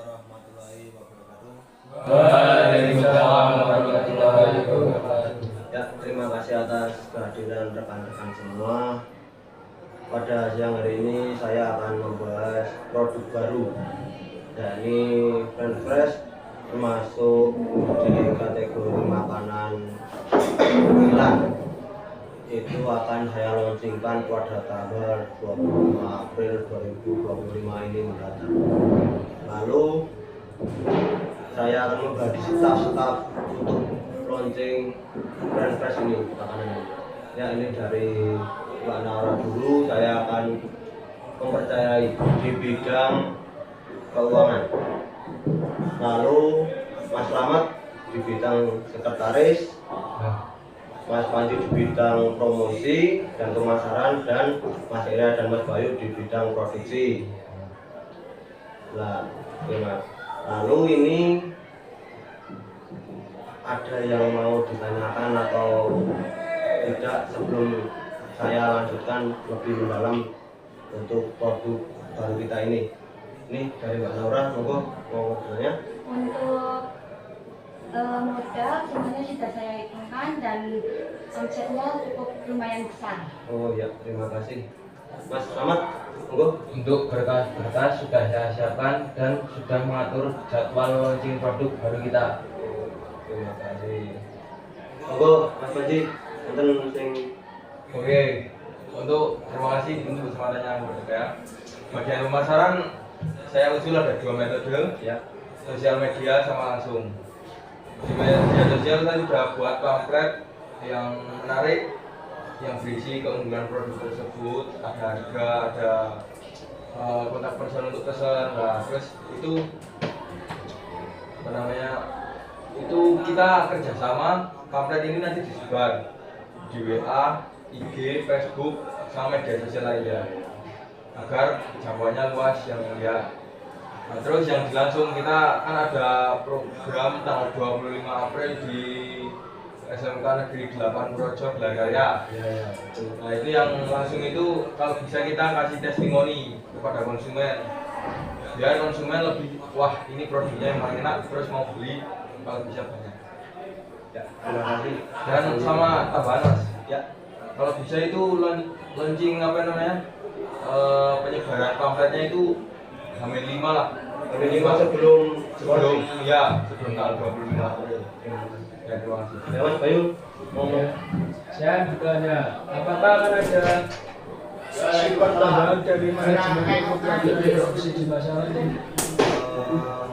warahmatullahi wabarakatuh. Waalaikumsalam warahmatullahi wabarakatuh. Ya, terima kasih atas kehadiran rekan-rekan semua. Pada siang hari ini saya akan membahas produk baru, yakni French Fresh, termasuk di kategori makanan cemilan. Itu akan saya launchingkan pada tanggal 25 April 2025 ini mendatang. Lalu saya akan membagi staf-staf untuk launching French Fresh ini, makanan ini. Ya, ini dari Mbak Naura dulu. Saya akan mempercayai di bidang keuangan. Lalu Mas Slamet di bidang sekretaris, Mas Panji di bidang promosi dan pemasaran, dan Mas Ira dan Mas Bayu di bidang produksi. Lalu ini ada yang mau ditanyakan atau tidak sebelum saya lanjutkan lebih mendalam untuk produk baru kita ini? Ini dari Mbak Naura, monggo mau bertanya. Untuk modal semuanya sudah saya hitungkan dan omsetnya cukup lumayan besar. Oh ya, terima kasih. Mas Slamet, monggo. Untuk berkas-berkas sudah saya siapkan dan sudah mengatur jadwal launching produk baru kita. Terima kasih. Monggo Mas Panji, enten sing Oke, untuk terima kasih untuk kesempatannya kepada saya. Bagian pemasaran saya usul ada dua metode, ya. sosial media sama langsung. Di media sosial saya sudah buat pamflet yang menarik, yang berisi keunggulan produk tersebut, ada harga, ada kontak person untuk pesan. Nah, terus itu apa namanya? Itu kita kerjasama. Pamflet ini nanti disebar di WA, IG, Facebook, sama media sosial lainnya agar jangkauannya luas yang mulia. Nah, terus yang langsung kita kan ada program tanggal 25 April di SMK Negeri 8 Projo Belaraya. Ya, Nah, itu yang langsung itu kalau bisa kita kasih testimoni kepada konsumen biar konsumen lebih, wah ini produknya yang paling enak, terus mau beli kalau bisa banyak. ya, terima kasih. Dan sama tambahan Mas, Ya, kalau bisa itu launching apa namanya, penyebaran pamfletnya itu Hamin 5 lah. minimal sebelum sebelum tanggal 25 April. Ya, terima kasih. Ya, Mas Bayu, ngomong. Saya bertanya, apakah akan ada sifat tambahan dari manajemen untuk produksi di masalah ini?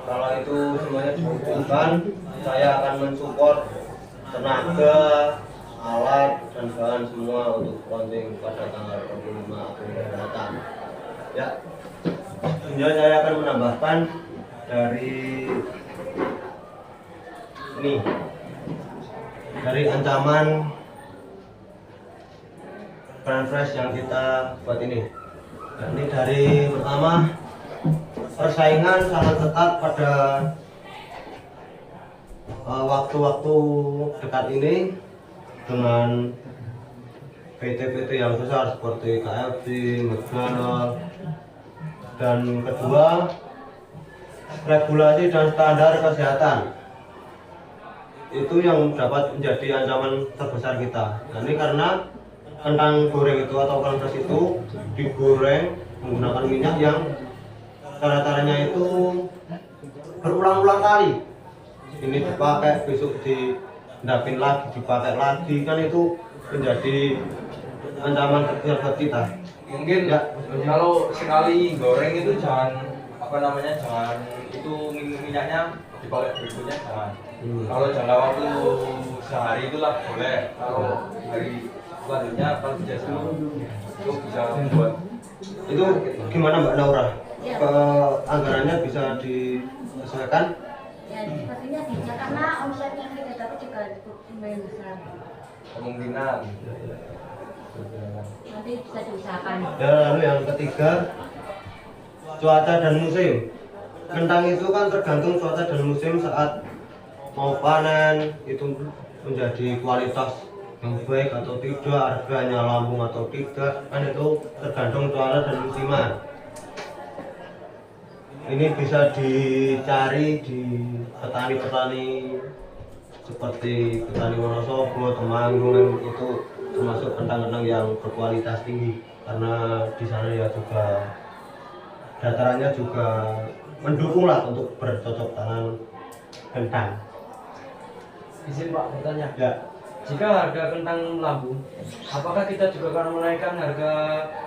Kalau itu semuanya dibutuhkan, saya akan mensupport tenaga, alat, dan bahan semua untuk launching pada tanggal 25 April mendatang. Ya, selanjutnya saya akan menambahkan dari ini, dari ancaman French Fresh yang kita buat ini. Nah, ini dari pertama, persaingan sangat ketat pada waktu-waktu dekat ini dengan PT-PT yang besar seperti KFC, McDonald, dan kedua, regulasi dan standar kesehatan itu yang dapat menjadi ancaman terbesar kita. Nah, ini karena kentang goreng itu atau French Fresh itu digoreng menggunakan minyak yang cara-caranya itu berulang-ulang kali. Ini dipakai, besok didapin lagi, dipakai lagi, kan itu menjadi ancaman terbesar buat kita. Mungkin Ya. kalau sekali goreng itu jangan apa namanya, jangan itu minyaknya dipakai berikutnya jangan. Kalau jangka waktu sehari itulah boleh. Kalau hari selanjutnya kalau biasa itu bisa membuat. Itu gimana Mbak Naura? Ya. Anggarannya bisa disesuaikan? Ya, sepertinya bisa karena omset yang kita dapat juga cukup lumayan besar. Kemungkinan Nanti bisa diusahakan. Dan lalu yang ketiga, cuaca dan musim. Kentang itu kan tergantung cuaca dan musim saat mau panen, itu menjadi kualitas yang baik atau tidak, harganya lambung atau tidak, kan itu tergantung cuaca dan musiman. ini bisa dicari di petani-petani seperti petani Wonosobo, Temanggung, itu termasuk kentang-kentang yang berkualitas tinggi karena di sana ya juga datarannya juga mendukung lah untuk bercocok tanam kentang. Izin Pak bertanya. Ya, Jika harga kentang melambung, apakah kita juga akan menaikkan harga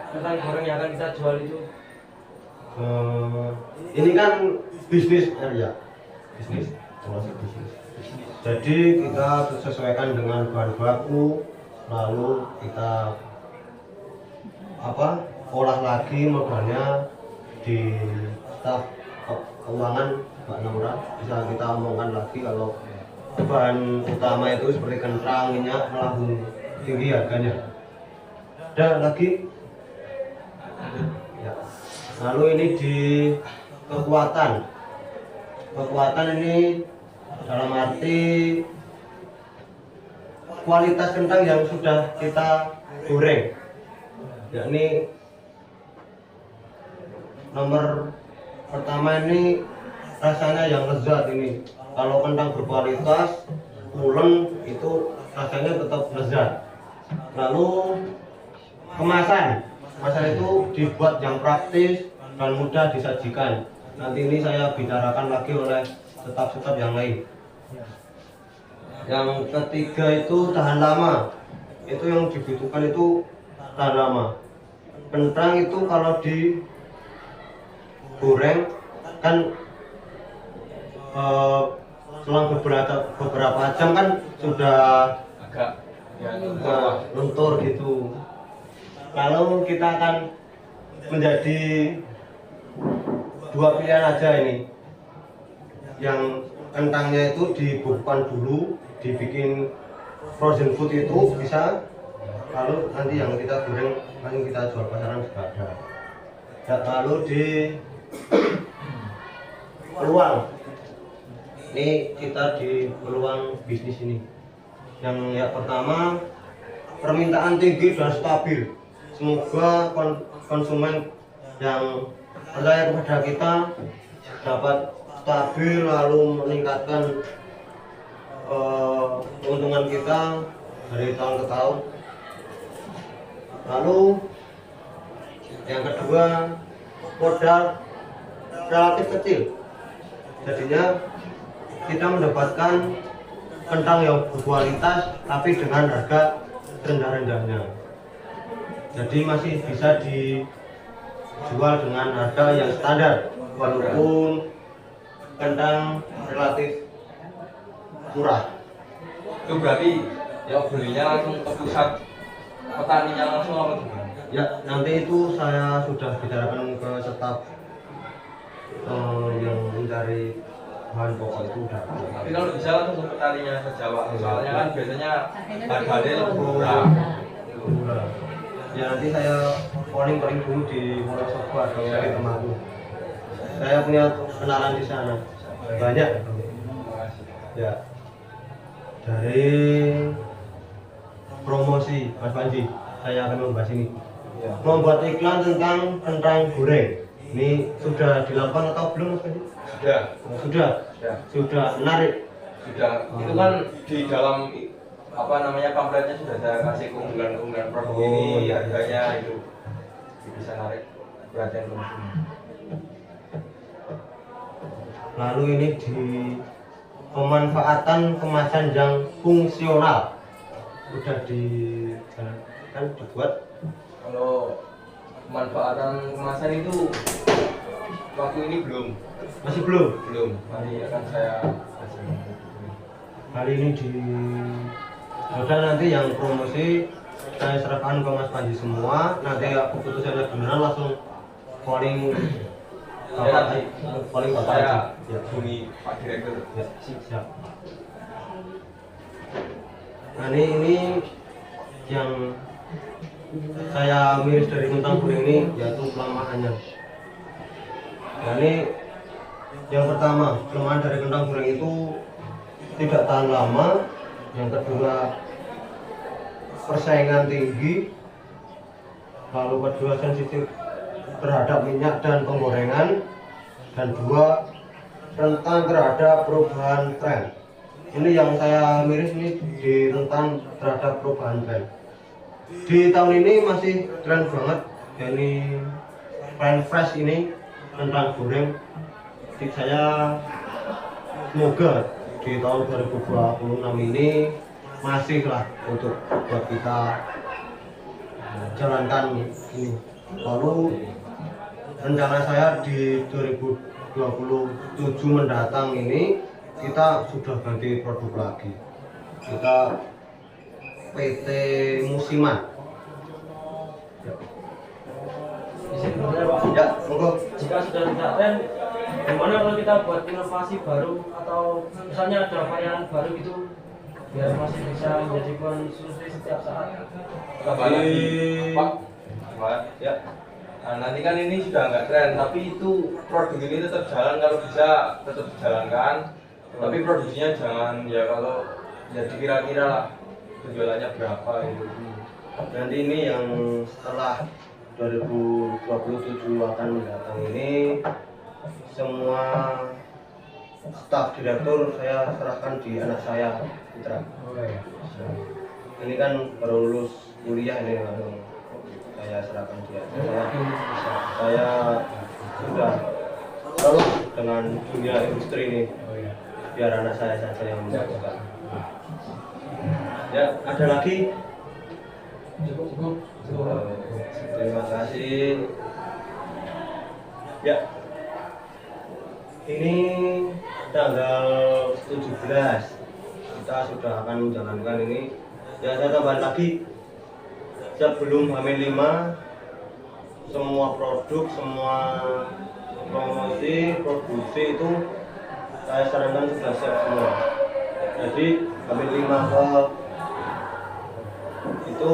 kentang goreng yang akan kita jual itu? ini kan bisnis ya, bisnis termasuk bisnis. Jadi kita sesuaikan dengan bahan baku, lalu kita olah lagi modalnya di staf keuangan Mbak Naura. Bisa kita omongkan lagi kalau bahan utama itu seperti kentang, minyak melambung tinggi harganya. Dan lagi ya. Lalu ini di kekuatan ini dalam arti kualitas kentang yang sudah kita goreng, yakni nomor pertama ini rasanya yang lezat. Ini kalau kentang berkualitas pulen itu rasanya tetap lezat. Lalu kemasan itu dibuat yang praktis dan mudah disajikan. Nanti ini saya bicarakan lagi oleh staf-staf yang lain. Yang ketiga itu tahan lama. Itu yang dibutuhkan itu tahan lama. Kentang itu kalau digoreng kan selang beberapa jam kan sudah agak ya luntur gitu. Kalau kita akan menjadi dua pilihan aja ini. Yang kentangnya itu dibekukan dulu, dibikin frozen food itu bisa. Lalu nanti yang kita goreng, nanti kita jual pasaran juga ada. Dan lalu di peluang, ini kita di peluang bisnis ini. Yang pertama, permintaan tinggi dan stabil. Semoga konsumen yang percaya kepada kita dapat stabil, lalu meningkatkan keuntungan kita dari tahun ke tahun. Lalu yang kedua, modal relatif kecil, jadinya kita mendapatkan kentang yang berkualitas tapi dengan harga rendah-rendahnya. Jadi masih bisa dijual dengan harga yang standar walaupun kentang relatif murah. itu berarti yang belinya langsung ke pusat petaninya langsung apa gimana? Ya, nanti itu saya sudah bicarakan ke staf yang mencari bahan pokok itu udah. Tapi kalau bisa langsung ke petaninya saja Pak. Soalnya kan biasanya harganya lebih murah. Murah. Ya nanti saya calling dulu di Wonosobo atau di Temanggung. Saya punya kenalan di sana banyak. Ya, dari promosi Mas Panji saya akan membahas ini. Ya. Membuat iklan tentang kentang goreng. Ini sudah dilakukan atau belum Mas Panji? Sudah menarik. Sudah. Itu kan di dalam pamfletnya sudah saya kasih keunggulan produk ini, harganya itu bisa narik perhatian konsumen. Lalu ini di pemanfaatan kemasan yang fungsional udah dibuat. Kalau pemanfaatan kemasan itu waktu ini Masih belum. Nanti akan saya kasih. Hari ini udah nanti yang promosi saya serahkan ke Mas Panji semua. Nanti keputusannya beneran langsung calling Bapak Saya ya. hubungi Pak Direktur. Ya, siap. Nah ini yang saya miris dari kentang goreng ini yaitu kelemahannya. Nah ini yang pertama, kelemahan dari kentang goreng itu tidak tahan lama. Yang kedua, persaingan tinggi. Lalu kedua, sensitif terhadap minyak dan penggorengan. dan 2 rentan terhadap perubahan tren. Ini yang saya miris ini di rentan terhadap perubahan tren. Di tahun ini masih tren banget, ini French fries ini kentang goreng. Jadi saya semoga di tahun 2026 ini masih lah untuk buat kita jalankan ini. Lalu rencana saya di 2027 mendatang ini kita sudah ganti produk lagi. Kita PT musiman. Sebenarnya Pak, Ya, monggo. jika sudah tidak tren, gimana kalau kita buat inovasi baru atau misalnya ada varian baru gitu biar masih bisa menjadi konsumsi setiap saat. Tambah lagi, Pak. Pak, ya. Nah, nanti kan ini sudah nggak tren, tapi itu produk ini tetap jalan kalau bisa tetap dijalankan. Tapi produksinya jangan ya kalau ya dikira-kira lah penjualannya berapa itu. Nanti ini yang setelah 2027 akan mendatang ini semua staf direktur saya serahkan di anak saya Putra. Ini kan baru lulus kuliah ini langsung saya serahkan dia. Saya sudah tahu dengan dunia industri ini, biar anak saya saja yang menjalankan. Ya, ada lagi? Cukup. Terima kasih. Ya, ini tanggal 17 kita sudah akan menjalankan ini. Ya, saya tambah lagi sebelum H-5 semua produk, semua promosi, produksi itu saya sarankan sudah siap semua. Jadi H-5 itu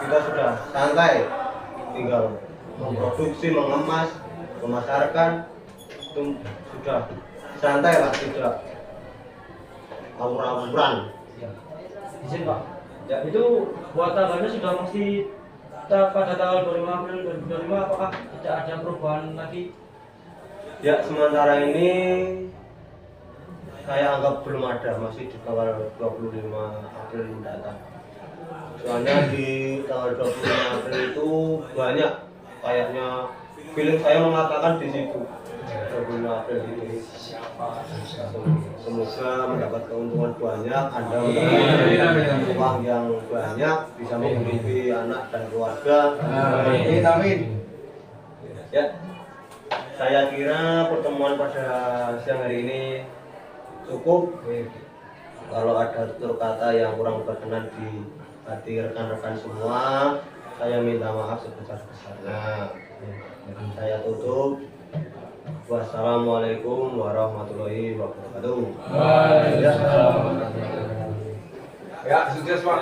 kita sudah santai, tinggal memproduksi, mengemas, memasarkan itu sudah santai lah, tidak awur-awuran. Izin Pak. Ya, itu buat tanggalnya sudah mesti pada tanggal 25 April 2025 apakah tidak ada perubahan lagi? Ya, sementara ini saya anggap belum ada, masih di tanggal 25 April mendatang. Soalnya di tanggal 25 April itu banyak kayaknya feeling saya mengatakan di situ 25 April itu. Semoga mendapat keuntungan banyak, Anda mendapat uang yang banyak, bisa menghidupi anak dan keluarga. Amin. Ya, saya kira pertemuan pada siang hari ini cukup. Kalau ada tutur kata yang kurang berkenan di hati rekan-rekan semua, saya minta maaf sebesar-besarnya. Saya tutup. Wassalamualaikum warahmatullahi wabarakatuh. Ya, sukses Pak.